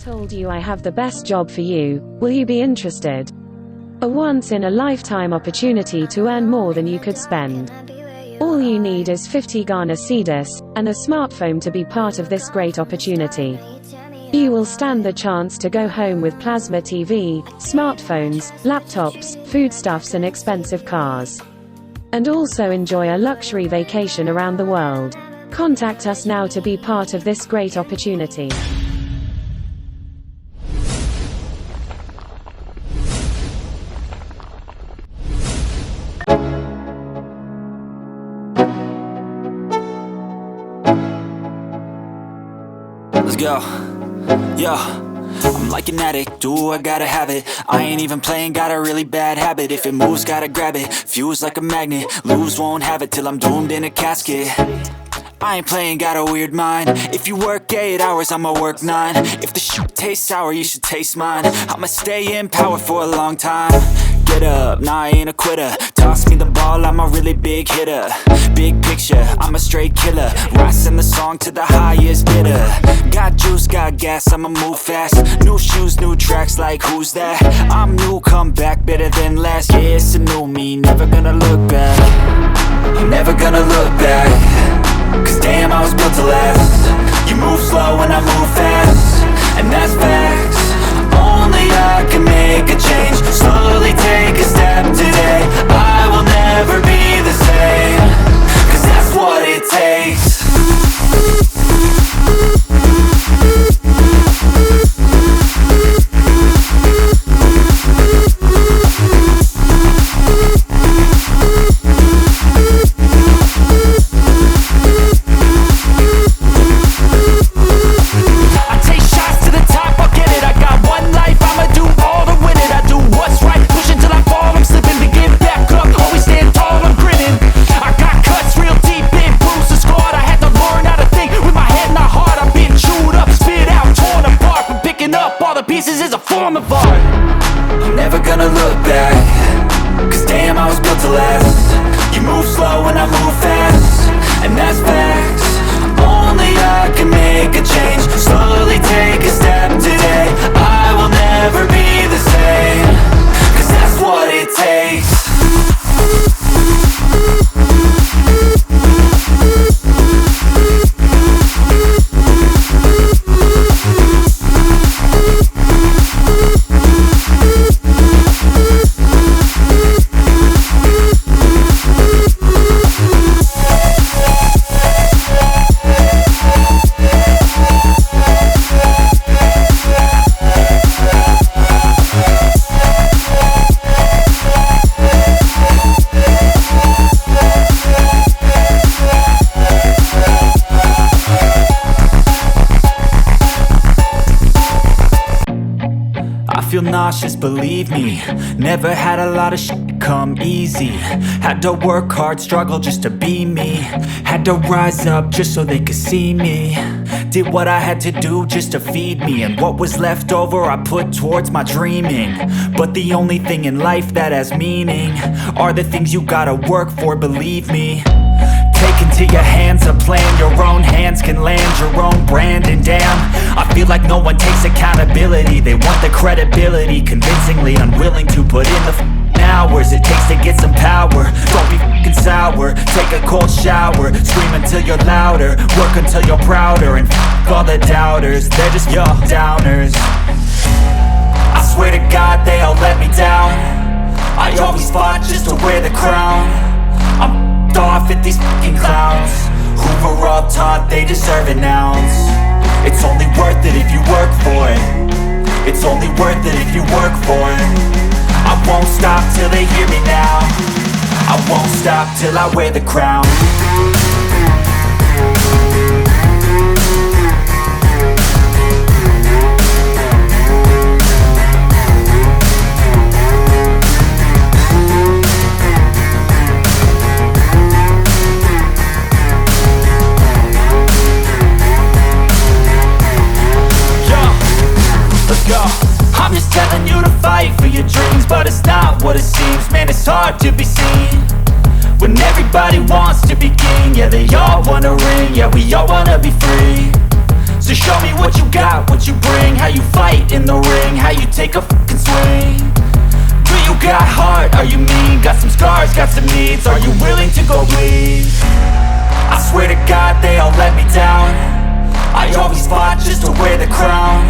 told you I have the best job for you, will you be interested? A once-in-a-lifetime opportunity to earn more than you could spend. All you need is 50 Ghana cedis, and a smartphone to be part of this great opportunity. You will stand the chance to go home with plasma TV, smartphones, laptops, foodstuffs and expensive cars. And also enjoy a luxury vacation around the world. Contact us now to be part of this great opportunity. Let's go. Yo, I'm like an addict, do I gotta have it. I ain't even playing, got a really bad habit. If it moves, gotta grab it, fuse like a magnet. Lose, won't have it till I'm doomed in a casket. I ain't playing, got a weird mind. If you work 8 hours, I'ma work 9. If the shit tastes sour, you should taste mine. I'ma stay in power for a long time. Get up, nah I ain't a quitter. Toss me the ball, I'm a really big hitter. Big picture, I'm a straight killer. Rising the song to the highest bidder. Got juice, got gas, I'ma move fast. New shoes, new tracks, like who's that? I'm new, come back, better than last. Yeah, it's a new me, never gonna look back. I'm never gonna look back. Cause damn, I was built to last. You move slow and I move fast, and that's facts. Only I can make a change. Slowly take a step today. I will never be the same. Cause that's what it takes. I'm never gonna look back. Cause damn, I was built to last. You move slow and I move fast, and that's facts. Only I can make a change. Slowly take a step today. I will never be the same. Cause that's what it takes. Feel nauseous, believe me. Never had a lot of shit come easy. Had to work hard, struggle just to be me. Had to rise up just so they could see me. Did what I had to do just to feed me, and what was left over I put towards my dreaming. But the only thing in life that has meaning are the things you gotta work for, believe me. Take into your hands a plan. Your own hands can land your own brand. And damn, I feel like no one takes accountability. They want the credibility, convincingly unwilling to put in the hours it takes to get some power. Don't be f***ing sour. Take a cold shower. Scream until you're louder. Work until you're prouder. And f*** all the doubters, they're just your downers. I swear to God they all let me down. I always fought just to wear the crown. I'm off at these fucking clowns who were all taught they deserve an ounce. It's only worth it if you work for it. It's only worth it if you work for it. I won't stop till they hear me now. I won't stop till I wear the crown. I'm just telling you to fight for your dreams, but it's not what it seems. Man, it's hard to be seen when everybody wants to be fight in the ring, how you take a fucking swing. Do you got heart, are you mean? Got some scars, got some needs, are you willing to go bleed? I swear to God they all let me down. I always fought just to wear the crown.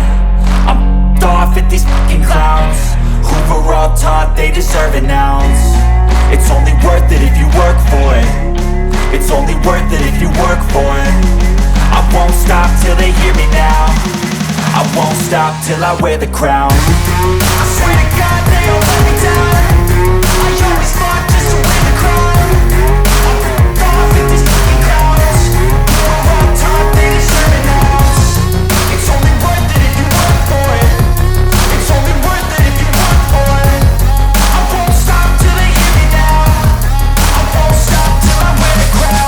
I'm f***ed off at these fucking clowns who were all taught they deserve an ounce. It's only worth it if you work for it. It's only worth it if you work for it. I won't stop till they hear me now. I won't stop till I wear the crown. I swear to God they all let me down. I always fought just to wear the crown. I'm f***ed off at these fucking clowns who were all taught they deserve an ounce. It's only worth it if you work for it. It's only worth it if you work for it. I won't stop till they hear me now. I won't stop till I wear the crown.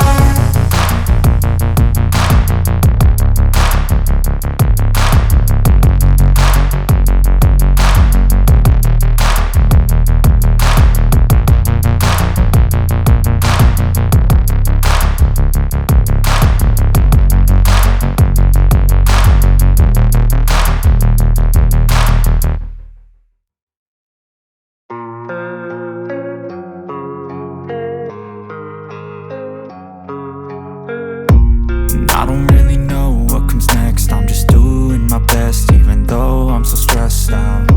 I don't really know what comes next. I'm just doing my best, even though I'm so stressed out.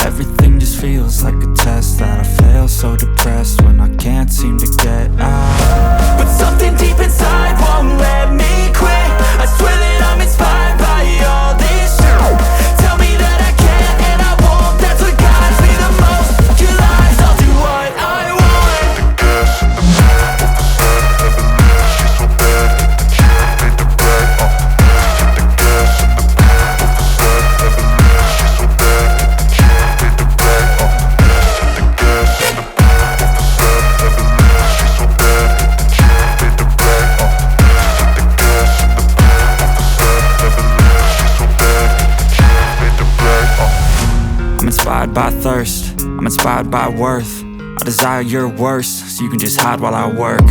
Everything just feels like a test that I fail, so depressed when I can't seem to get out. But something deep inside won't let me quit. I swear that I'm inspired by all this shit. Tell me that I can and I won't. That's what guides me the most. Your lies, I'll do what I want. I'm inspired by thirst, I'm inspired by worth. I desire your worst, so you can just hide while I work.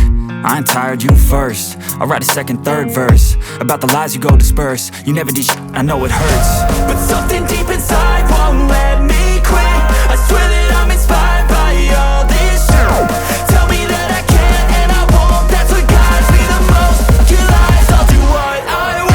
I ain't tired, you first. I'll write a second, third verse about the lies you go disperse. You never did shit, I know it hurts. But something deep inside won't let me quit. I swear that I'm inspired by all this shit. Tell me that I can and I won't. That's what guides me the most. Your lies, I'll do what I want.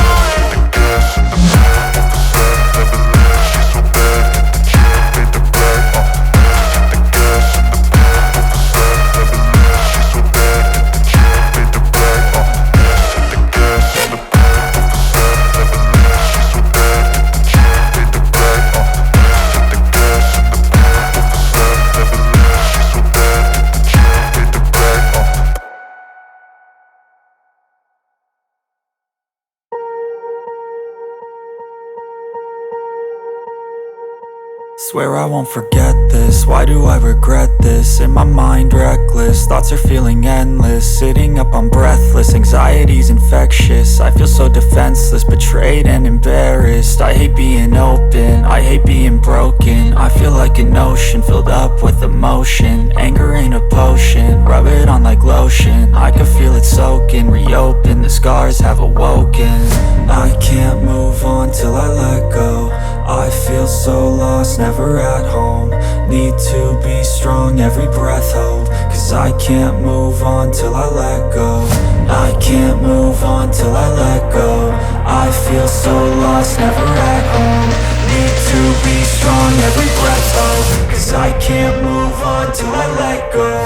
Swear I won't forget this, why do I regret this? In my mind reckless, thoughts are feeling endless. Sitting up, I'm breathless, anxiety's infectious. I feel so defenseless, betrayed and embarrassed. I hate being open, I hate being broken. I feel like an ocean filled up with emotion. Anger ain't a potion, rub it on like lotion. I can feel it soaking, reopen, the scars have awoken. I can't move on till I let go. I feel so lost, never at home. Need to be strong, every breath hold. Cause I can't move on till I let go. I can't move on till I let go. I feel so lost, never at home. Need to be strong, every breath hold. Cause I can't move on till I let go.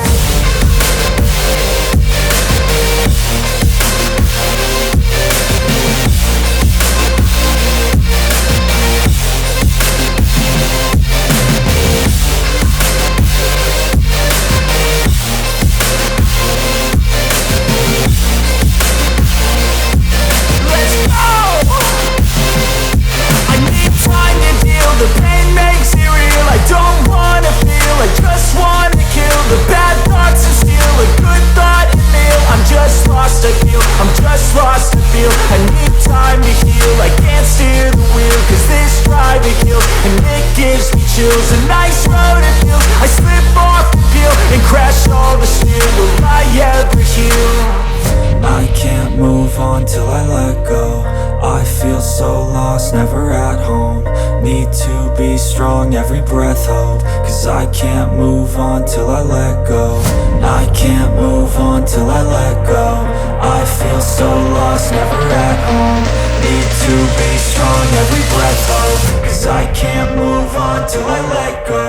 The pain makes it real, I don't wanna feel, I just wanna kill the bad thoughts and steal a good thought and meal. I'm just lost, I feel, I'm just lost, I feel. I need time to heal, I can't steer the wheel. Cause this drive to kill, and it gives me chills. A nice road it feels, I slip off the peel and crash all the steel. Will I ever heal? I can't move on till I let go. I feel so so lost, never at home. Need to be strong, every breath hold. Cause I can't move on till I let go. I can't move on till I let go. I feel so lost, never at home. Need to be strong, every breath hold. Cause I can't move on till I let go.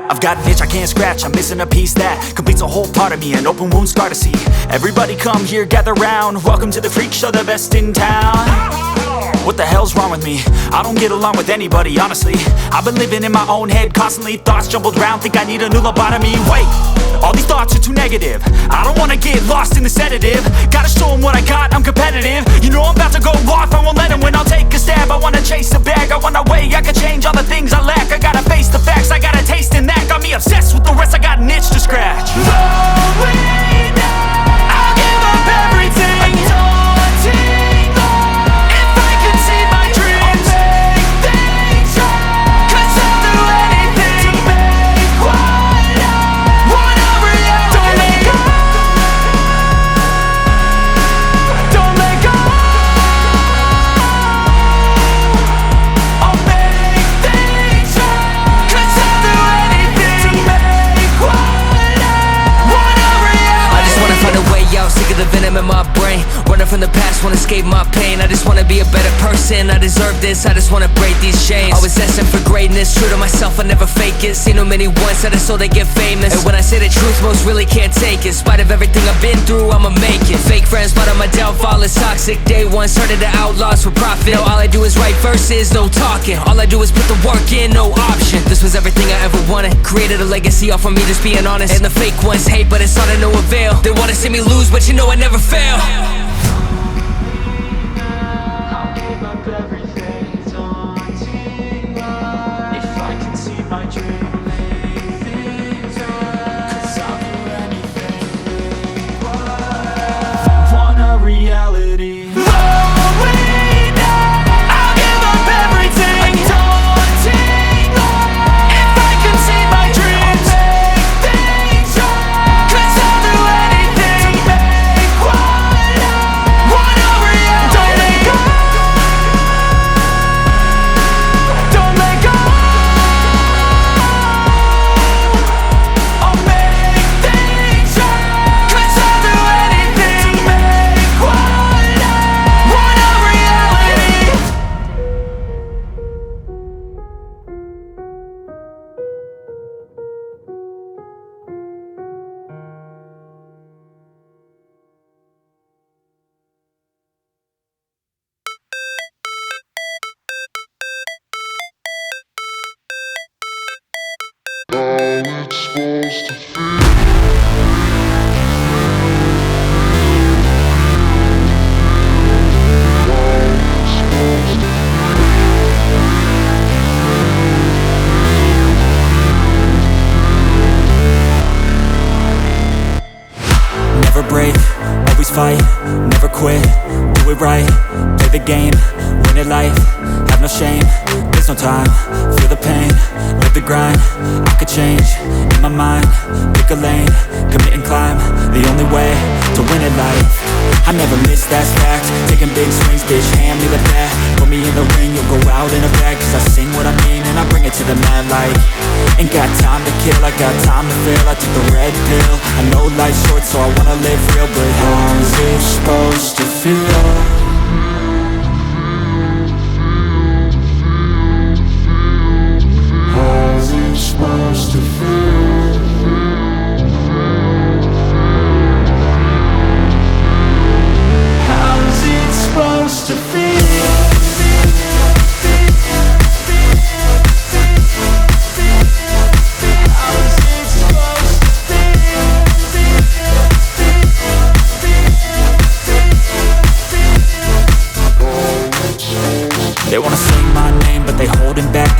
I've got an itch I can't scratch, I'm missing a piece that completes a whole part of me, an open wound scar to see. Everybody come here, gather round, welcome to the freak show, the best in town. What the hell's wrong with me? I don't get along with anybody, honestly. I've been living in my own head constantly, thoughts jumbled round, think I need a new lobotomy. Wait, all these thoughts are too negative. I don't wanna get lost in the sedative. Gotta show them what I got, I'm competitive. You know I'm about to go off, I won't let them win, I'll take a stab. I wanna chase a bag, I wanna weigh, I can change all the things I lack. I gotta face the facts, I got a taste in that. Got me obsessed with the rest, I got an itch to scratch. Slowly now, I'll give up everything. Daunting though, if I can see my dreams, I'll make things right. 'Cause I'll do anything to make what I want a reality. Don't let go, don't let go. I'll make things right. 'Cause I'll do anything to make what I want a reality. I just wanna find a way out, sick of the venom in my brain. Running from the past, wanna escape my pain. I just wanna be a better person, I deserve this. I just wanna break these chains. Always asking for greatness, true to myself, I never fake it. Seen too many once that I so they get famous. And when I say the truth, most really can't take it. In spite of everything I've been through, I'ma make it. Fake friends, but on my downfall is toxic. Day one, started to outlaws for profit. Now all I do is write verses, no talking. All I do is put the work in, no option. This was everything I ever wanted. Created a legacy off of me just being honest. And the fake ones hate, but it's all to no avail. They wanna see me lose, but you know I never fail. I'll give up everything, daunting love. If I can see my dream, make things right. 'Cause I'll do anything to make what I want a reality. Slowly now, I'll give up everything, daunting love. If I can see my dreams, I'll make things right. 'Cause I'll do anything to make what I want a reality. Don't let go, don't let go. I'll make things right. 'Cause I'll do anything to make what I want a reality. Never break, always fight, never quit, do it right, play the game, win it life, have no shame, there's no time, feel the pain, live the grind, I could change, in my mind, pick a lane, commit and climb, the only way to win it life. I never miss, that's fact, taking big swings, bitch, hand me the bat, put me in the ring, you'll go out in a bag, 'cause I sing what I mean and I bring it to the mad light. Ain't got time to kill, I got time to feel, I took the red pill, I know life's short so I wanna live real, but how's it supposed to feel?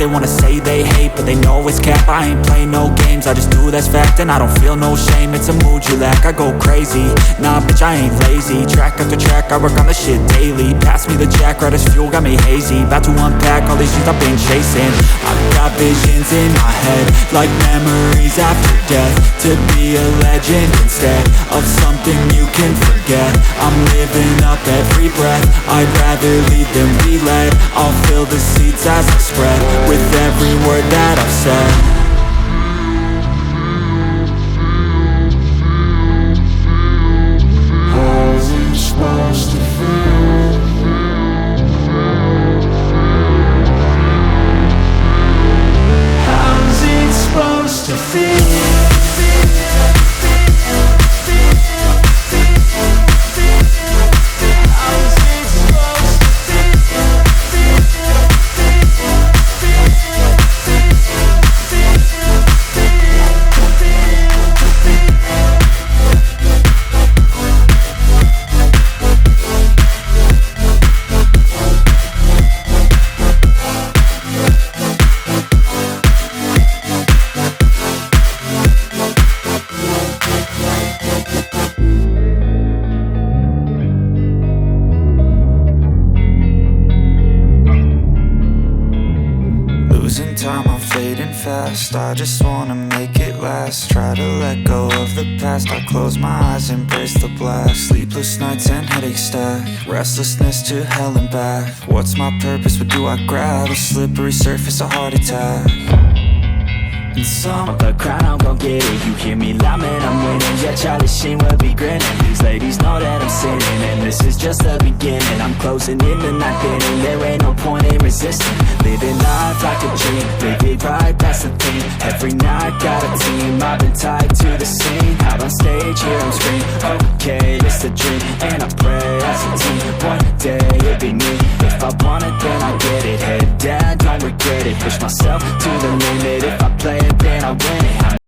They wanna say they hate, but they know it's cap. I ain't play no games, I just do, that's fact. And I don't feel no shame, it's a mood you lack. I go crazy, nah bitch I ain't lazy. Track after track, I work on the shit daily. Pass me the jack, right as fuel, got me hazy. About to unpack all these things I've been chasing. I've got visions in my head, like memories after death. To be a legend instead of something you can forget. I'm living up every breath, I'd rather lead than be led. I'll fill the seeds as I spread, with every word that I've said. I just wanna make it last. Try to let go of the past. I close my eyes, embrace the blast. Sleepless nights and headache stack. Restlessness to hell and back. What's my purpose, what do I grab? A slippery surface, a heart attack. And some of the crown, I'm gon' get it. You hear me loud, man, I'm winning. Yeah, Charlie Sheen will be grinning. These ladies know that I'm sinning, and this is just the beginning. I'm closing in the night inning. There ain't no point in resisting. Living life like a dream, live it right, that's the thing. Every night got a team, I've been tied to the scene. Out on stage, here I'm screaming. Okay, it's a dream, and I pray as a team. One day it'll be me. If I want it, then I get it. Head down, don't regret it. Push myself to the limit. If I play it, then I win it.